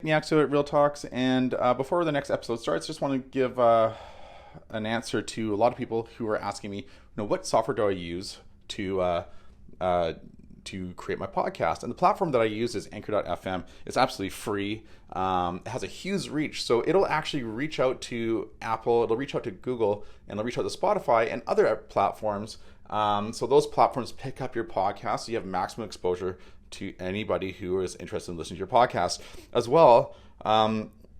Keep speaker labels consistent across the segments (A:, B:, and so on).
A: Neacsu at Real Talks, and before the next episode starts, just want to give an answer to a lot of people who are asking me, what software do I use uh, to create my podcast? And the platform that I use is Anchor.fm. It's absolutely free. It has a huge reach, so it'll actually reach out to Apple, it'll reach out to Google, and it'll reach out to Spotify and other platforms. So those platforms pick up your podcast, so you have maximum exposure to anybody who is interested in listening to your podcast. As well,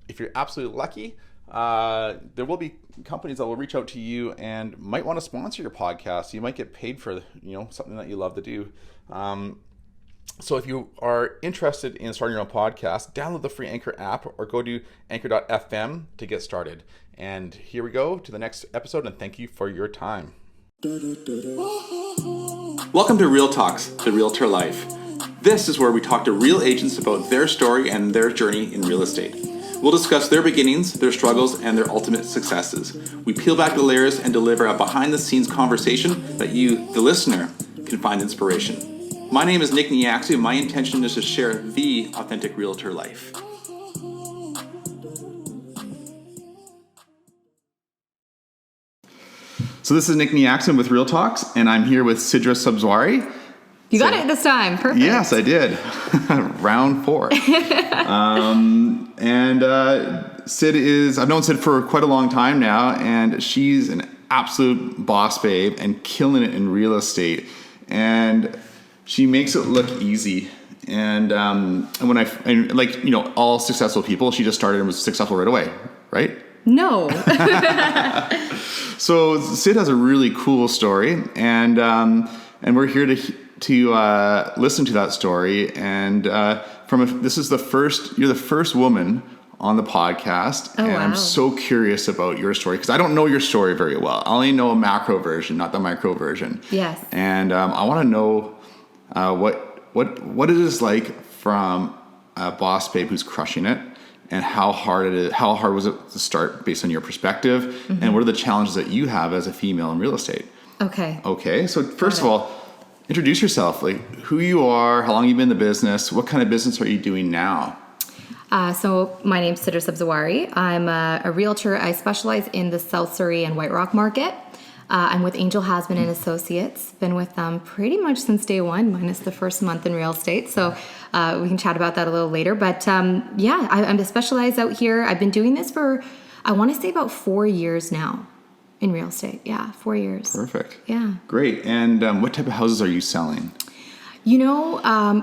A: if you're absolutely lucky, there will be companies that will reach out to you and might want to sponsor your podcast. You might get paid for something that you love to do. So if you are interested in starting your own podcast, download the free Anchor app or go to anchor.fm to get started. And here we go to the next episode, and thank you for your time. Welcome to Real Talks, the Realtor Life. This is where we talk to real agents about their story and their journey in real estate. We'll discuss their beginnings, their struggles, and their ultimate successes. We peel back the layers and deliver a behind-the-scenes conversation that you, the listener, can find inspiration. My name is Nick Neacsu. My intention is to share the authentic realtor life. So this is Nick Neacsu with Real Talks, and I'm here with Sidra Subzwari.
B: You got it this time. Perfect.
A: Yes, I did. Round 4. I've known Sid for quite a long time now, and she's an absolute boss babe and killing it in real estate. And she makes it look easy. And all successful people, she just started and was successful right away, right?
B: No.
A: So Sid has a really cool story, and we're here to listen to that story. And you're the first woman on the podcast.
B: Oh,
A: and
B: wow.
A: I'm so curious about your story because I don't know your story very well. I only know a macro version, not the micro version.
B: Yes.
A: And I want to know what it is like from a boss babe who's crushing it, and how hard was it to start based on your perspective, mm-hmm. and what are the challenges that you have as a female in real estate? Okay. So first of all, introduce yourself, like who you are, how long you've been in the business, what kind of business are you doing now?
B: So my name's Sidra Subzwari. I'm a realtor. I specialize in the South Surrey and White Rock market. I'm with Angel Hasman and Associates. Been with them pretty much since day one, minus the first month in real estate. So we can chat about that a little later. But I'm specialized out here. I've been doing this for, I want to say about 4 years now. In real estate, 4 years.
A: Perfect.
B: Yeah.
A: Great. And what type of houses are you selling?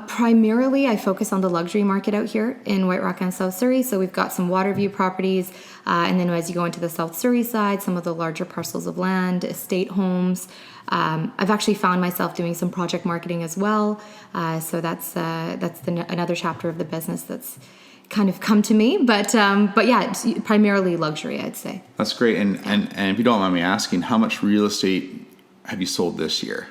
B: Primarily I focus on the luxury market out here in White Rock and South Surrey. So we've got some water view properties. And then as you go into the South Surrey side, some of the larger parcels of land, estate homes. I've actually found myself doing some project marketing as well. So that's another chapter of the business that's kind of come to me, but it's primarily luxury, I'd say.
A: That's great. And if you don't mind me asking, how much real estate have you sold this year?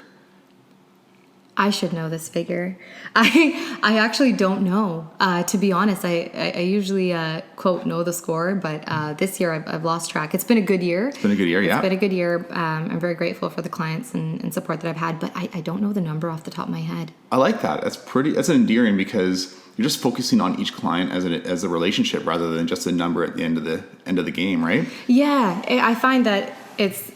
B: I should know this figure. I actually don't know. To be honest, I usually quote know the score, but this year I've lost track. It's been a good year.
A: It's been a good year, yeah.
B: It's been a good year. I'm very grateful for the clients and support that I've had, but I don't know the number off the top of my head.
A: I like that. That's endearing because you're just focusing on each client as a relationship rather than just a number at the end of the game, right?
B: Yeah, I find that it's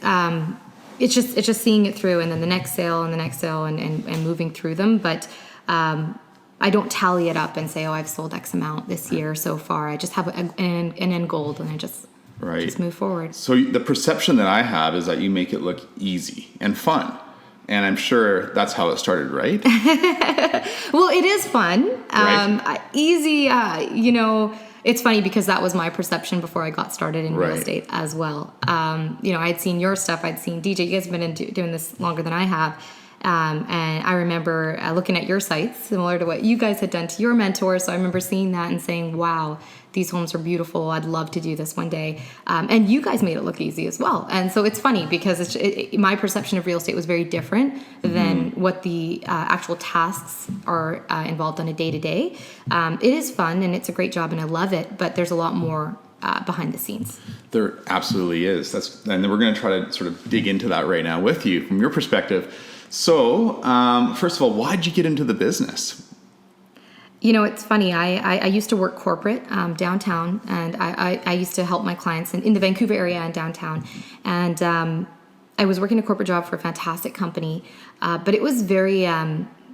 B: just seeing it through, and then the next sale and moving through them. But I don't tally it up and say, I've sold X amount this year so far. I just have an end goal, and I just move forward. So
A: the perception that I have is that you make it look easy and fun. And I'm sure that's how it started, right?
B: Well, it is fun.
A: Right.
B: Easy, it's funny because that was my perception before I got started in real estate as well. I'd seen your stuff. I'd seen DJ. You guys have been doing this longer than I have. And I remember looking at your sites, similar to what you guys had done to your mentors. So I remember seeing that and saying, wow, these homes are beautiful. I'd love to do this one day. And you guys made it look easy as well. And so it's funny because my perception of real estate was very different than what the actual tasks are involved on a day-to-day. It is fun and it's a great job and I love it, but there's a lot more behind the scenes.
A: There absolutely is. And then we're going to try to sort of dig into that right now with you from your perspective. So, first of all, why did you get into the business?
B: It's funny. I used to work corporate downtown, and I used to help my clients in the Vancouver area and downtown. And I was working a corporate job for a fantastic company, but it was very,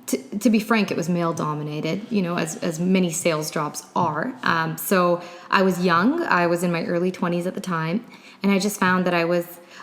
B: to be frank, it was male dominated, as many sales jobs are. So I was young. I was in my early 20s at the time, and I just found that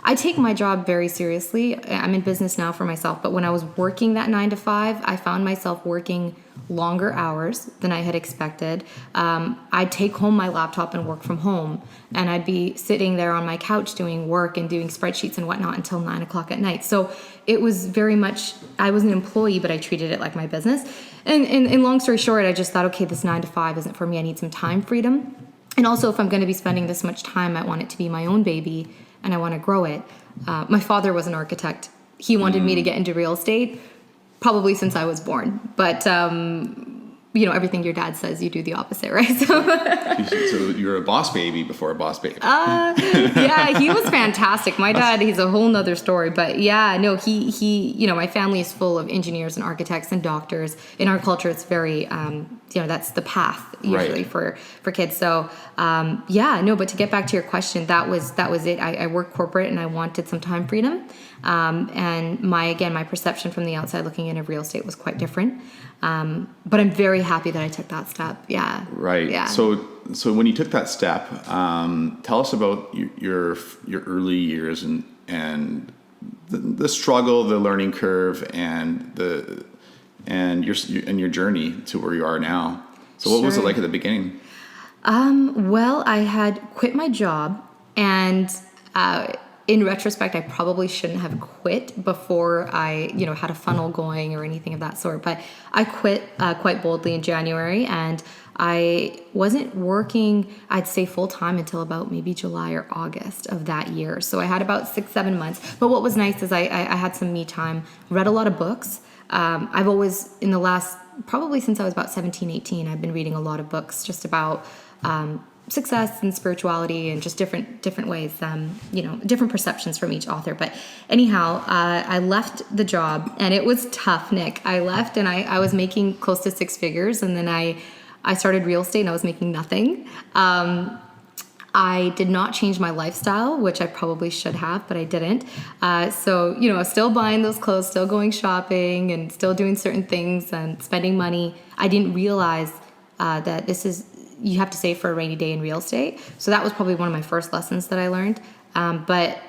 B: I take my job very seriously. I'm in business now for myself, but when I was working that 9 to 5, I found myself working longer hours than I had expected. I'd take home my laptop and work from home, and I'd be sitting there on my couch doing work and doing spreadsheets and whatnot until 9 o'clock at night. So it was very much, I was an employee, but I treated it like my business. And long story short, I just thought, okay, this 9 to 5 isn't for me. I need some time freedom. And also, if I'm going to be spending this much time, I want it to be my own baby, and I want to grow it. My father was an architect. He wanted me to get into real estate probably since I was born. But, everything your dad says, you do the opposite, right?
C: So you're a boss baby before a boss baby.
B: Yeah, he was fantastic. My dad, he's a whole nother story. But yeah, no, he my family is full of engineers and architects and doctors. In our culture, it's very, that's the path usually for kids. So but to get back to your question, that was it. I worked corporate and I wanted some time freedom. And my perception from the outside looking in of real estate was quite different. But I'm very happy that I took that step. Yeah.
C: Right.
B: Yeah.
C: So when you took that step, tell us about your early years and the struggle, the learning curve, and your journey to where you are now. So what was it like at the beginning?
B: Well, I had quit my job, and in retrospect, I probably shouldn't have quit before I, had a funnel going or anything of that sort. But I quit quite boldly in January, and I wasn't working, I'd say full time until about maybe July or August of that year. So I had about 6-7 months. But what was nice is I had some me time, read a lot of books. I've always, in the last, probably since I was about 17, 18, I've been reading a lot of books just about success and spirituality and just different ways, different perceptions from each author. But anyhow, I left the job, and it was tough, Nick. I left, and I was making close to 6 figures, and then I started real estate, and I was making nothing. I did not change my lifestyle, which I probably should have, but I didn't. So, I was still buying those clothes, still going shopping, and still doing certain things and spending money. I didn't realize that you have to save for a rainy day in real estate. So that was probably one of my first lessons that I learned. But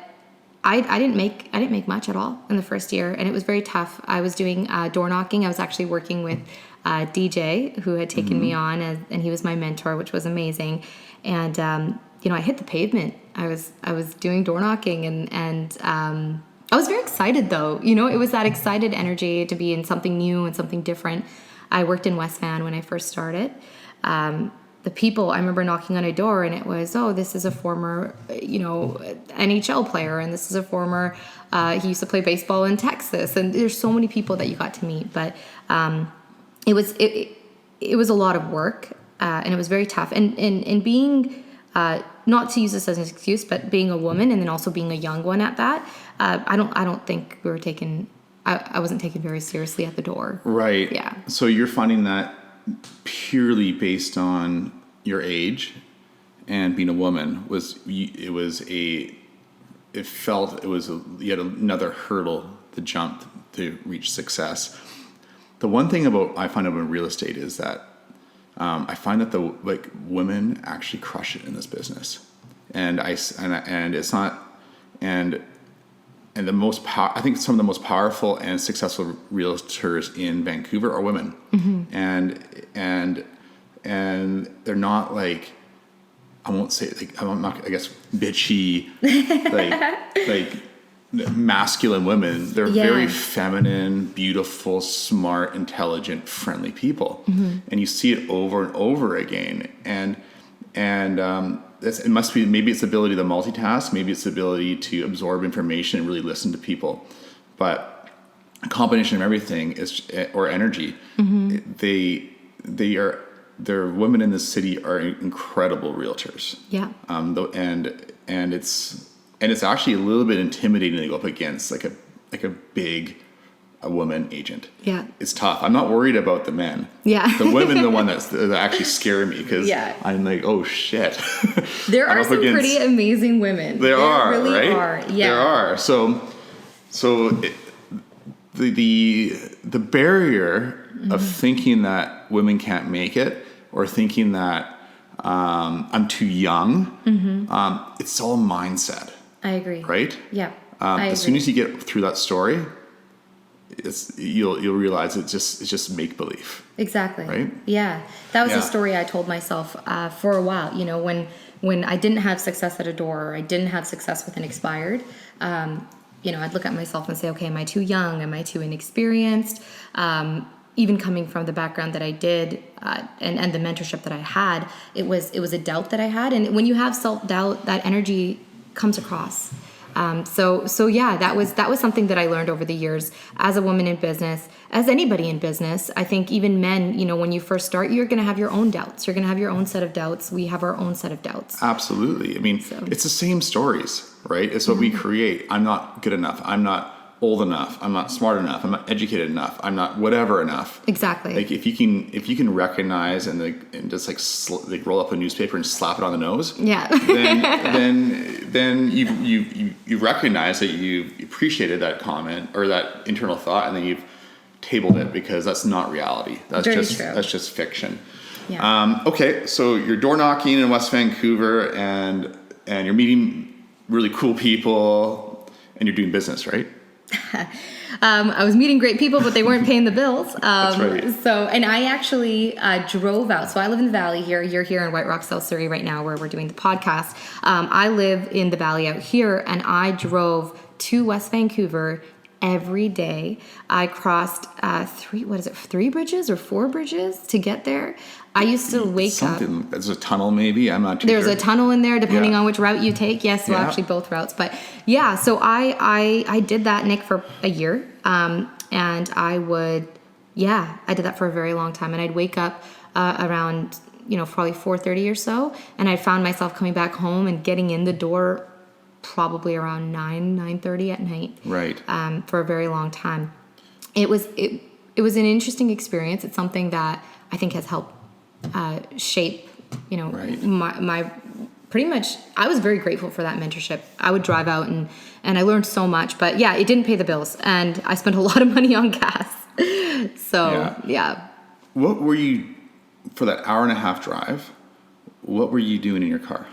B: I didn't make much at all in the first year, and it was very tough. I was doing door knocking. I was actually working with DJ, who had taken me on, and he was my mentor, which was amazing. And I hit the pavement. I was doing door knocking, and I was very excited though. It was that excited energy to be in something new and something different. I worked in West Van when I first started. The people, I remember knocking on a door, and it was, this is a former, NHL player, and this is a former, he used to play baseball in Texas, and there's so many people that you got to meet, but it was a lot of work, and it was very tough, and being, not to use this as an excuse, but being a woman, and then also being a young one at that, I don't think we were taken, I wasn't taken very seriously at the door. Right. Yeah.
C: So you're finding that purely based on your age and being a woman you had another hurdle to jump to reach success. The one thing I find about real estate is that I find that women actually crush it in this business, and it's not and the most I think some of the most powerful and successful realtors in Vancouver are women. Mm-hmm. And they're not like, I won't say I'm not, I guess, bitchy, like masculine women. They're very feminine, beautiful, smart, intelligent, friendly people. Mm-hmm. And you see it over and over again. And it must be, maybe it's the ability to multitask, maybe it's the ability to absorb information and really listen to people. But a combination of everything or energy. Mm-hmm. Their women in this city are incredible realtors. Yeah. And it's actually a little bit intimidating to go up against like a big a woman agent.
B: Yeah.
C: It's tough. I'm not worried about the men.
B: Yeah.
C: The women, the one that actually scare me because
B: Yeah.
C: I'm like, oh shit.
B: There are some pretty amazing women.
C: There are,
B: really
C: right?
B: are. Yeah.
C: There are. The barrier of thinking that women can't make it or thinking that I'm too young, it's all mindset.
B: I agree.
C: Right?
B: Yeah.
C: As soon as you get through that story, you'll realize it's just make believe.
B: Exactly.
C: Right?
B: Yeah. That was a story I told myself for a while. You know, when I didn't have success at a door, or I didn't have success with an expired, you know, I'd look at myself and say, okay, am I too young? Am I too inexperienced? Even coming from the background that I did and the mentorship that I had, it was a doubt that I had. And when you have self-doubt, that energy comes across. So yeah, that was something that I learned over the years as a woman in business, as anybody in business. I think even men, you know, when you first start, you're going to have your own doubts. You're going to have your own set of doubts. We have our own set of doubts.
C: Absolutely. I mean, it's the same stories, right? It's what we create. I'm not good enough. I'm not old enough. I'm not smart enough. I'm not educated enough. I'm not whatever enough.
B: Exactly.
C: Like if you can recognize and just like roll up a newspaper and slap it on the nose.
B: Yeah.
C: then you recognize that you appreciated that comment or that internal thought, and then you've tabled it because that's not reality. That's just fiction.
B: Yeah.
C: Okay, so you're door knocking in West Vancouver, and you're meeting really cool people, and you're doing business, right?
B: I was meeting great people, but they weren't paying the bills.
C: That's right.
B: So, and I actually drove out. So I live in the Valley here. You're here in White Rock, South Surrey right now where we're doing the podcast. I live in the Valley out here, and I drove to West Vancouver every day. I crossed three bridges or four bridges to get there. I used to wake up.
C: There's a tunnel maybe. I'm not too sure.
B: There's a tunnel in there depending on which route you take. Yes, well, actually both routes. But yeah, so I did that, Nick, for a year. And I did that for a very long time. And I'd wake up around, probably 4:30 or so. And I found myself coming back home and getting in the door probably around 9:30 at night.
C: Right.
B: For a very long time. It was an interesting experience. It's something that I think has helped shape, my pretty much. I was very grateful for that mentorship. I would drive out and I learned so much, but yeah, it didn't pay the bills, and I spent a lot of money on gas. So yeah.
C: What were you, for that hour and a half drive, what were you doing in your car?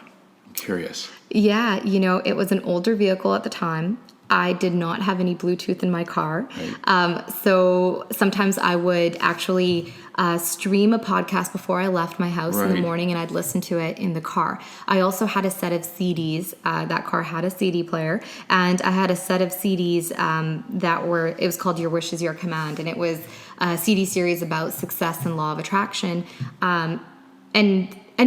C: I'm curious.
B: Yeah, it was an older vehicle at the time. I did not have any Bluetooth in my car. Right. So sometimes I would actually stream a podcast before I left my house in the morning, and I'd listen to it in the car. I also had a set of CDs. That car had a CD player, and I had a set of CDs it was called Your Wish is Your Command, and it was a CD series about success and law of attraction. And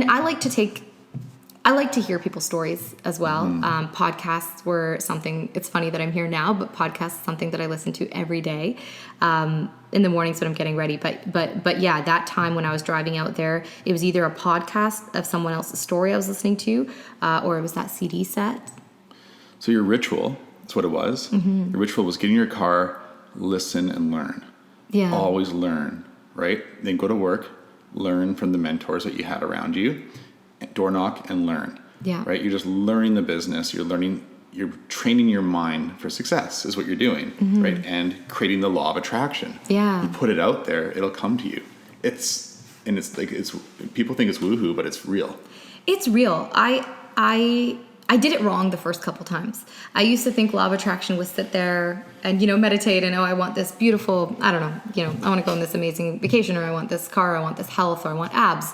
B: I like to hear people's stories as well. Podcasts were something, it's funny that I'm here now, but podcasts is something that I listen to every day in the mornings when I'm getting ready. But yeah, that time when I was driving out there, it was either a podcast of someone else's story I was listening to, or it was that CD set.
C: So your ritual, that's what it was. Mm-hmm. Your ritual was get in your car, listen and learn.
B: Yeah.
C: Always learn, right? Then go to work, learn from the mentors that you had around you. Door knock and learn. Yeah. Right? You're just learning the business. You're training your mind for success is what you're doing. Mm-hmm. Right? And creating the law of attraction. Yeah. You put it out there, it'll come to you. It's people think it's woohoo, but it's real.
B: It's real. I did it wrong the first couple times. I used to think law of attraction was sit there and, meditate and, I want this beautiful, I don't know, I want to go on this amazing vacation, or I want this car, I want this health, or I want abs.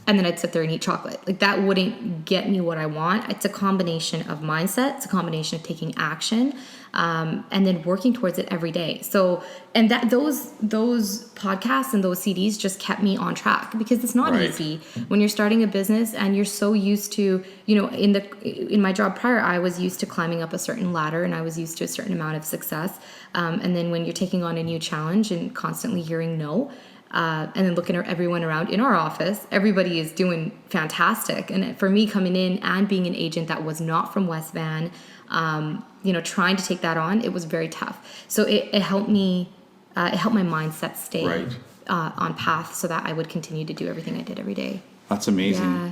B: And then I'd sit there and eat chocolate. Like, that wouldn't get me what I want. It's a combination of mindset. It's a combination of taking action, and then working towards it every day. So, and that those podcasts and those CDs just kept me on track, because it's not easy when you're starting a business and you're so used to, in my job prior, I was used to climbing up a certain ladder, and I was used to a certain amount of success. And then when you're taking on a new challenge and constantly hearing no, and then looking at everyone around in our office, everybody is doing fantastic. And for me, coming in and being an agent that was not from West Van, trying to take that on, it was very tough. So it helped me it helped my mindset stay
C: Right.
B: On path so that I would continue to do everything I did every day.
C: That's amazing.
B: Yeah.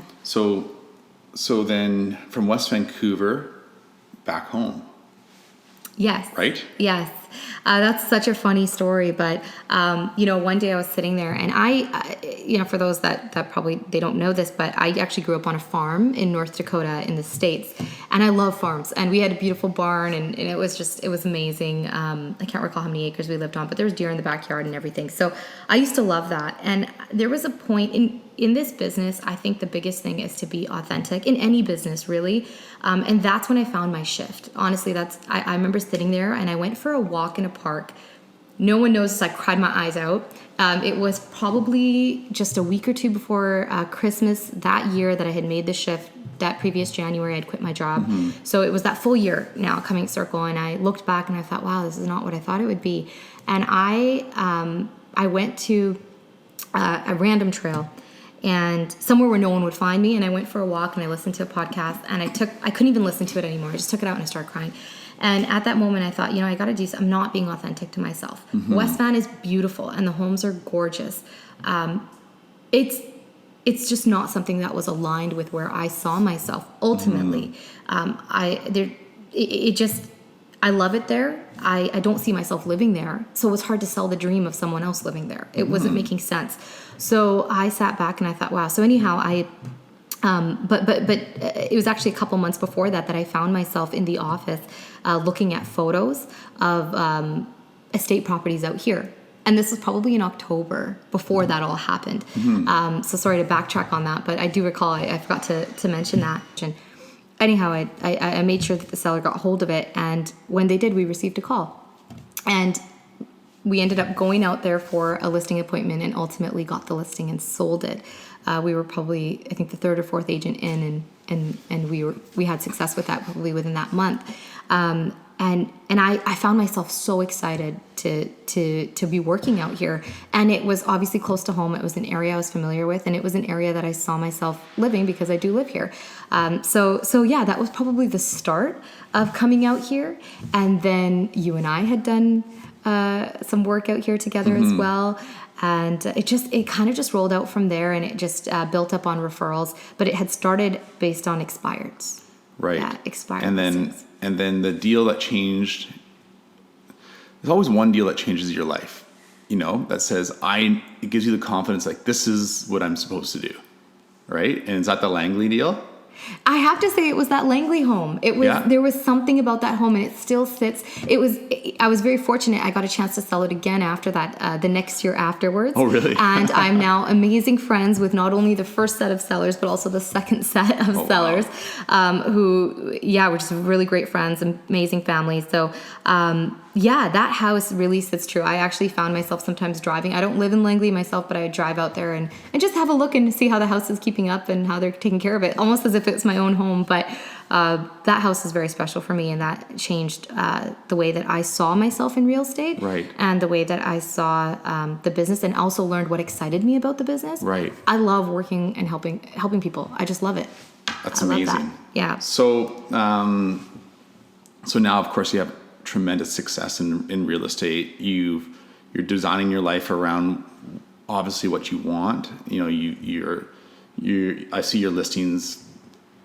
C: So then from West Vancouver back home,
B: Yes.
C: right?
B: Yes. That's such a funny story, but one day I was sitting there, and for those that probably they don't know this, but I actually grew up on a farm in North Dakota in the States, and I love farms, and we had a beautiful barn, and it was amazing. I can't recall how many acres we lived on, but there was deer in the backyard and everything. So I used to love that, and there was a point in this business, I think the biggest thing is to be authentic in any business, really. And that's when I found my shift. Honestly, I remember sitting there and I went for a walk in a park. No one knows this, I cried my eyes out. It was probably just a week or two before Christmas that year that I had made the shift. That previous January, I'd quit my job. Mm-hmm. So it was that full year now coming circle. And I looked back and I thought, wow, this is not what I thought it would be. And I went to a random trail, and somewhere where no one would find me, and I went for a walk and I listened to a podcast, and I couldn't even listen to it anymore. I just took it out and I started crying. And at that moment I thought, I got to do something. I'm not being authentic to myself. Mm-hmm. West Van is beautiful and the homes are gorgeous. It's just not something that was aligned with where I saw myself ultimately. Mm-hmm. I love it there. I don't see myself living there. So it was hard to sell the dream of someone else living there. It wasn't making sense. So I sat back and I thought, wow. So anyhow, but it was actually a couple months before that I found myself in the office looking at photos of estate properties out here. And this was probably in October before that all happened. Mm-hmm. So sorry to backtrack on that, but I do recall I forgot to mention that. And anyhow, I made sure that the seller got hold of it, and when they did, we received a call. And we ended up going out there for a listing appointment and ultimately got the listing and sold it. We were probably, I think, the third or fourth agent in, and we had success with that probably within that month. And I found myself so excited to be working out here. And it was obviously close to home. It was an area I was familiar with, and it was an area that I saw myself living because I do live here. So yeah, that was probably the start of coming out here. And then you and I had done some work out here together as well. And it kind of just rolled out from there, and it just built up on referrals, but it had started based on expireds.
C: Right.
B: Yeah, expired.
C: And then the deal that changed, there's always one deal that changes your life, that says, it gives you the confidence, like, this is what I'm supposed to do. Right. And is that the Langley deal?
B: I have to say it was that Langley home. There was something about that home, and it still sits. I was very fortunate. I got a chance to sell it again after that, the next year afterwards.
C: Oh, really?
B: And I'm now amazing friends with not only the first set of sellers, but also the second set of sellers, who, we're just really great friends, amazing families. So, that house really sits true. I actually found myself sometimes driving. I don't live in Langley myself, but I would drive out there and just have a look and see how the house is keeping up and how they're taking care of it, almost as if it's my own home. But that house is very special for me, and that changed the way that I saw myself in real estate,
C: right,
B: and the way that I saw the business, and also learned what excited me about the business.
C: Right.
B: I love working and helping people. I just love it.
C: That's amazing.
B: Love that. Yeah.
C: So now, of course, you have tremendous success in real estate. You're designing your life around obviously what you want. I see your listings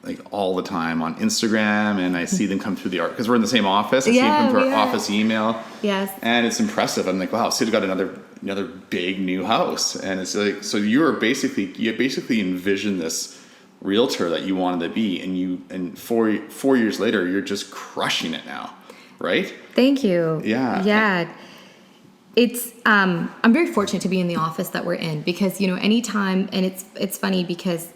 C: like all the time on Instagram, and I see them come through because we're in the same office. I see them come through our office email.
B: Yes. And
C: it's impressive. I'm like, wow, Sidra got another big new house. And it's like, so you basically envisioned this realtor that you wanted to be, and 4 years later, you're just crushing it now. Right?
B: Thank you.
C: Yeah.
B: Yeah. It's I'm very fortunate to be in the office that we're in, because anytime, and it's funny because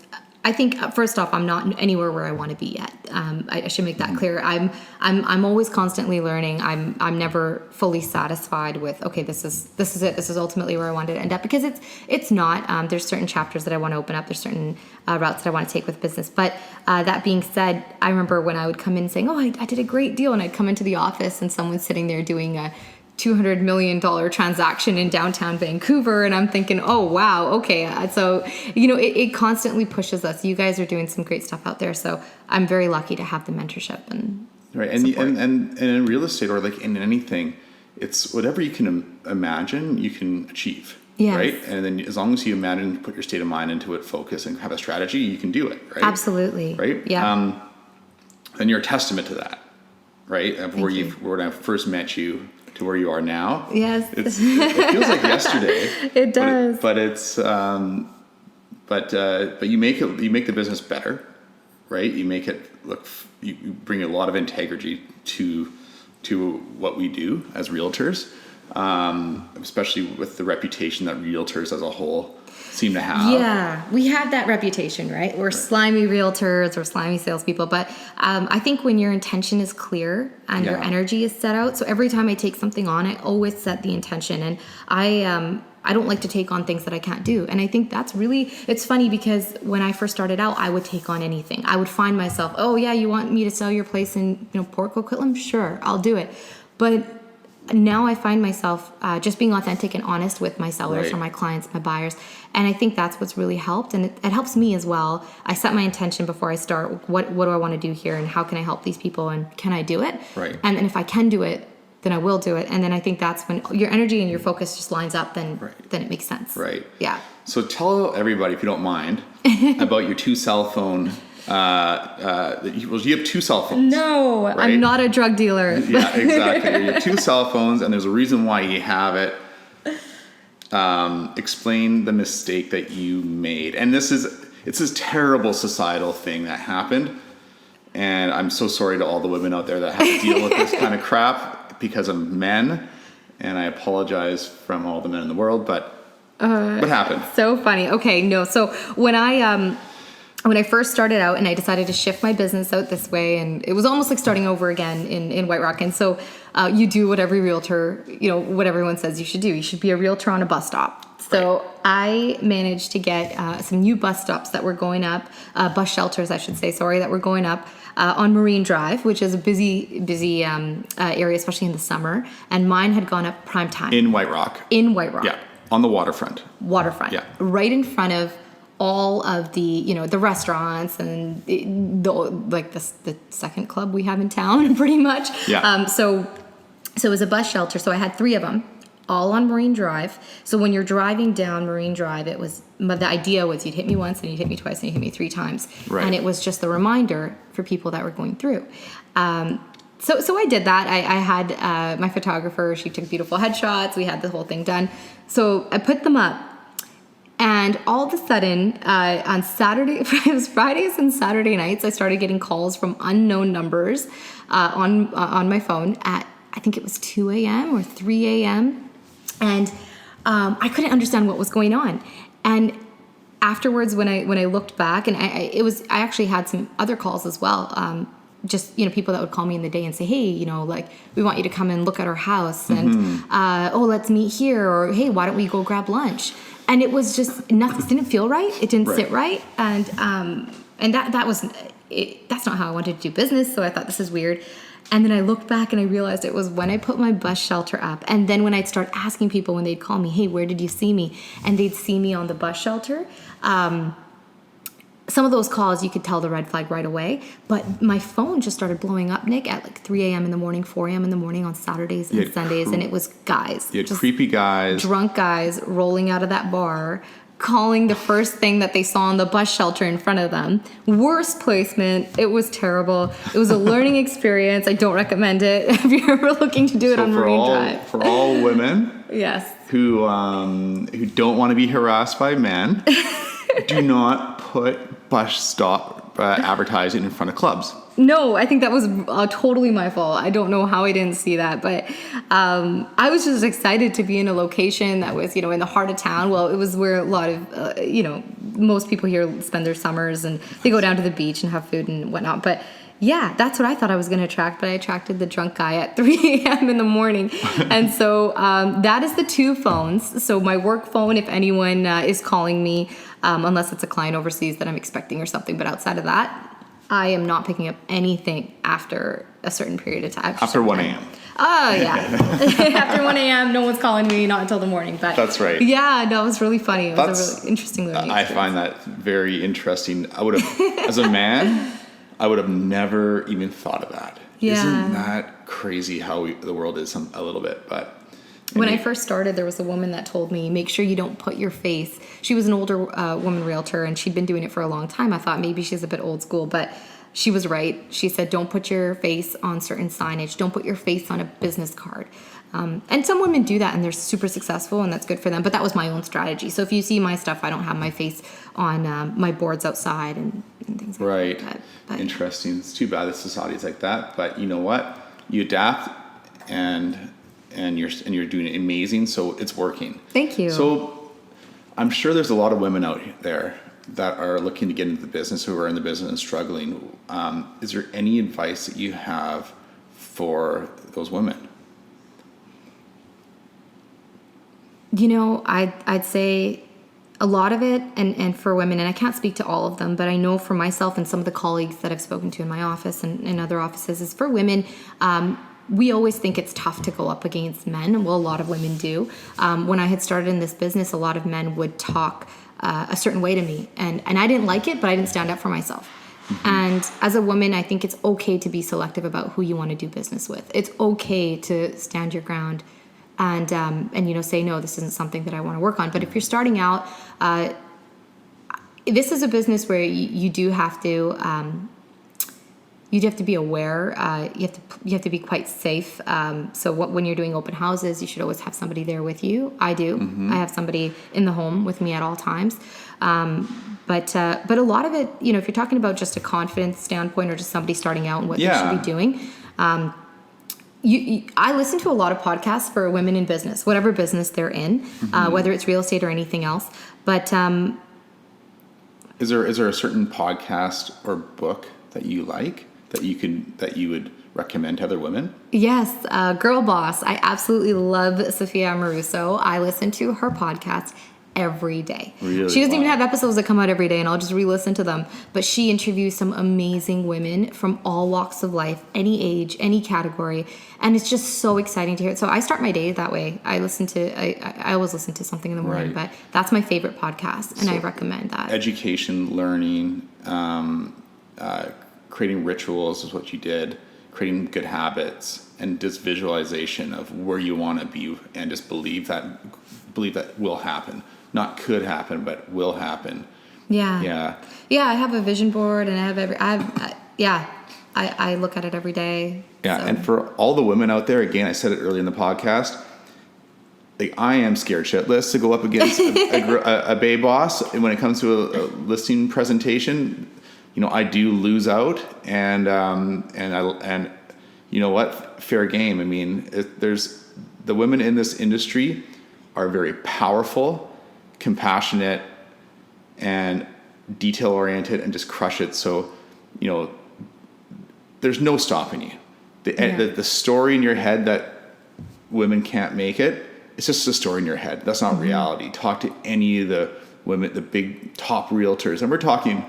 B: I think first off, I'm not anywhere where I want to be yet. I should make that clear. I'm always constantly learning. I'm never fully satisfied with, okay, this is it. This is ultimately where I wanted to end up, because it's not. There's certain chapters that I want to open up. There's certain routes that I want to take with business. But that being said, I remember when I would come in saying, oh, I did a great deal, and I'd come into the office and someone's sitting there doing a $200 million transaction in downtown Vancouver, and I'm thinking, oh wow, okay. So it constantly pushes us. You guys are doing some great stuff out there, so I'm very lucky to have the mentorship and
C: right. And in real estate, or like in anything, it's whatever you can imagine, you can achieve.
B: Yes.
C: Right? And then as long as you imagine, put your state of mind into it, focus, and have a strategy, you can do it. Right?
B: Absolutely.
C: Right?
B: Yeah.
C: And you're a testament to that. Right? When I first met you to where you are now.
B: Yes.
C: It feels like yesterday.
B: It does.
C: But you make the business better. Right? You make it look, you bring a lot of integrity to what we do as realtors, especially with the reputation that realtors as a whole seem to have.
B: Yeah, we have that reputation, right? We're slimy realtors or slimy salespeople. But I think when your intention is clear and your energy is set out, so every time I take something on, I always set the intention. And I don't like to take on things that I can't do. And I think that's really, it's funny because when I first started out, I would take on anything. I would find myself, oh yeah, you want me to sell your place in Port Coquitlam? Sure, I'll do it. But now I find myself just being authentic and honest with my sellers or my clients, my buyers. And I think that's what's really helped. And it helps me as well. I set my intention before I start. What do I want to do here? And how can I help these people? And can I do it?
C: Right.
B: And if I can do it, then I will do it. And then I think that's when your energy and your focus just lines up, then it makes sense.
C: Right.
B: Yeah.
C: So tell everybody, if you don't mind, about your two cell phone. You have two cell phones.
B: No,
C: right?
B: I'm not a drug dealer.
C: Yeah, exactly. You have two cell phones, and there's a reason why you have it. Explain the mistake that you made. And it's this terrible societal thing that happened. And I'm so sorry to all the women out there that have to deal with this kind of crap because of men. And I apologize from all the men in the world, but what happened?
B: So funny. Okay, no. So when I first started out and I decided to shift my business out this way, and it was almost like starting over again in White Rock. And so you do what every realtor, what everyone says you should do. You should be a realtor on a bus stop. So I managed to get some new bus stops that were going up, bus shelters, I should say, that were going up on Marine Drive, which is a busy area, especially in the summer. And mine had gone up prime time.
C: In White Rock.
B: Yeah.
C: On the waterfront.
B: Yeah. Right in front of all of the, the restaurants and the second club we have in town, pretty much.
C: Yeah.
B: So it was a bus shelter. So I had 3 of them, all on Marine Drive. So when you're driving down Marine Drive, the idea was you'd hit me once and you'd hit me twice and you'd hit me 3 times.
C: Right.
B: And it was just the reminder for people that were going through. So I did that. I had my photographer, she took beautiful headshots. We had the whole thing done. So I put them up. And all of a sudden, on Saturday, it was Fridays and Saturday nights, I started getting calls from unknown numbers on my phone at, I think it was 2 a.m. or 3 a.m. And I couldn't understand what was going on. And afterwards, when I looked back, and I actually had some other calls as well. Just, people that would call me in the day and say, hey, we want you to come and look at our house. And, let's meet here. Or, hey, why don't we go grab lunch? And it was just nothing. It didn't feel right. It didn't sit right. And that was it. That's not how I wanted to do business. So I thought, this is weird. And then I looked back and I realized it was when I put my bus shelter up. And then when I'd start asking people when they'd call me, hey, where did you see me? And they'd see me on the bus shelter. Some of those calls, you could tell the red flag right away. But my phone just started blowing up, Nick, at like 3 a.m. in the morning, 4 a.m. in the morning on Saturdays and Sundays. And it was guys.
C: You had creepy guys.
B: Drunk guys rolling out of that bar, calling the first thing that they saw on the bus shelter in front of them. Worst placement. It was terrible. It was a learning experience. I don't recommend it if you're ever looking to do it on Marine Drive.
C: For all women
B: yes,
C: who don't want to be harassed by men, do not put bus stop advertising in front of clubs.
B: No, I think that was totally my fault. I don't know how I didn't see that, but I was just excited to be in a location that was, in the heart of town. Well, it was where a lot of, most people here spend their summers and they go down to the beach and have food and whatnot. But yeah, that's what I thought I was going to attract, but I attracted the drunk guy at 3 a.m. in the morning. And so that is the 2 phones. So my work phone, if anyone is calling me, unless it's a client overseas that I'm expecting or something. But outside of that, I am not picking up anything after a certain period of time.
C: After 1 a.m.
B: Oh, yeah. After 1 a.m., no one's calling me, not until the morning. But
C: that's right.
B: Yeah, no, it was really funny. It was a really interesting learning experience.
C: I find that very interesting. As a man, I would have never even thought of that.
B: Yeah.
C: Isn't that crazy how the world is a little bit. But
B: when I first started, there was a woman that told me, make sure you don't put your face. She was an older woman realtor, and she'd been doing it for a long time. I thought maybe she's a bit old school, but she was right. She said, don't put your face on certain signage. Don't put your face on a business card. And some women do that, and they're super successful, and that's good for them. But that was my own strategy. So if you see my stuff, I don't have my face on my boards outside and things like that. But
C: Interesting. It's too bad that society's like that. But you know what? You adapt, and you're doing amazing. So it's working.
B: Thank you.
C: So I'm sure there's a lot of women out there that are looking to get into the business, who are in the business and struggling. Is there any advice that you have for those women?
B: You know, I'd say a lot of it, and for women, and I can't speak to all of them, but I know for myself and some of the colleagues that I've spoken to in my office and in other offices, is for women, we always think it's tough to go up against men. Well, a lot of women do. When I had started in this business, a lot of men would talk a certain way to me, and I didn't like it, but I didn't stand up for myself. Mm-hmm. And as a woman, I think it's okay to be selective about who you want to do business with. It's okay to stand your ground and you know, say, no, this isn't something that I want to work on. But if you're starting out, this is a business where you do have to be aware. You have to be quite safe. So when you're doing open houses, you should always have somebody there with you. I do. Mm-hmm. I have somebody in the home with me at all times. But a lot of it, you know, if you're talking about just a confidence standpoint or just somebody starting out and what they should be doing, I listen to a lot of podcasts for women in business, whatever business they're in, mm-hmm. Whether it's real estate or anything else. But
C: is there a certain podcast or book that you like that you would recommend to other women?
B: Yes, Girl Boss. I absolutely love Sophia Amoruso. I listen to her podcast every day.
C: Really?
B: She doesn't even have episodes that come out every day, and I'll just re-listen to them. But she interviews some amazing women from all walks of life, any age, any category, and it's just so exciting to hear it. So I start my day that way. I always listen to something in the morning, but that's my favorite podcast, and I recommend that.
C: Education, learning, creating rituals is what you did, creating good habits, and just visualization of where you want to be, and just believe that will happen. Not could happen, but will happen.
B: Yeah. I have a vision board, and I look at it every day.
C: Yeah, so. And for all the women out there, again, I said it earlier in the podcast, like, I am scared shitless to go up against a bay boss. And when it comes to a listing presentation, you know, I do lose out, and you know what? Fair game. I mean, there's the women in this industry are very powerful, compassionate, and detail oriented, and just crush it. So, you know, there's no stopping you. The story in your head that women can't make it, it's just a story in your head. That's not reality. Talk to any of the women, the big top realtors, and we're talking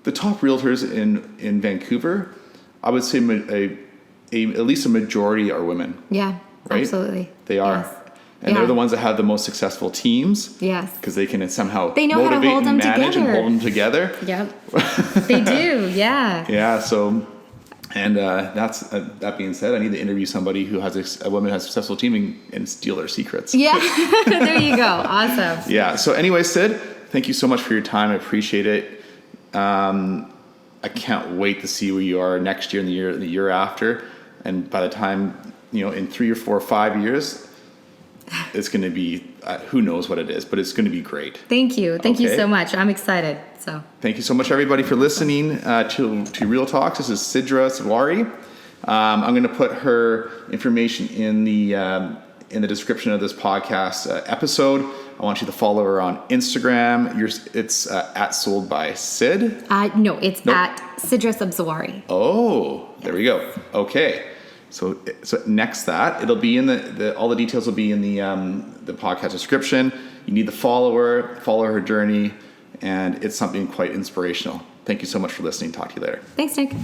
C: the top realtors in Vancouver. I would say at least a majority are women.
B: Yeah,
C: right?
B: Absolutely.
C: They are.
B: Yes.
C: And they're the ones that have the most successful teams.
B: Yes.
C: Because they can somehow
B: they know
C: motivate
B: how to hold
C: and
B: them
C: manage
B: together.
C: and hold them together.
B: Yep. They do, yeah.
C: Yeah, so, and that being said, I need to interview somebody who has a woman who has a successful team and steal their secrets.
B: Yeah, there you go. Awesome.
C: Yeah, so anyway, Sid, thank you so much for your time. I appreciate it. I can't wait to see where you are next year and the year after. And by the time, you know, in 3 or 4 or 5 years, it's going to be, who knows what it is, but it's going to be great.
B: Thank you. Thank you so much. I'm excited. So
C: thank you so much, everybody, for listening to Real Talks. This is Sidra Sawari. I'm going to put her information in the description of this podcast episode. I want you to follow her on Instagram. It's at Sold by Sid.
B: No, it's at Sidra Subsawari.
C: Oh, there we go. Okay. So next that, it'll be in all the details will be in the podcast description. You need to follow her journey, and it's something quite inspirational. Thank you so much for listening. Talk to you later.
B: Thanks, Nick.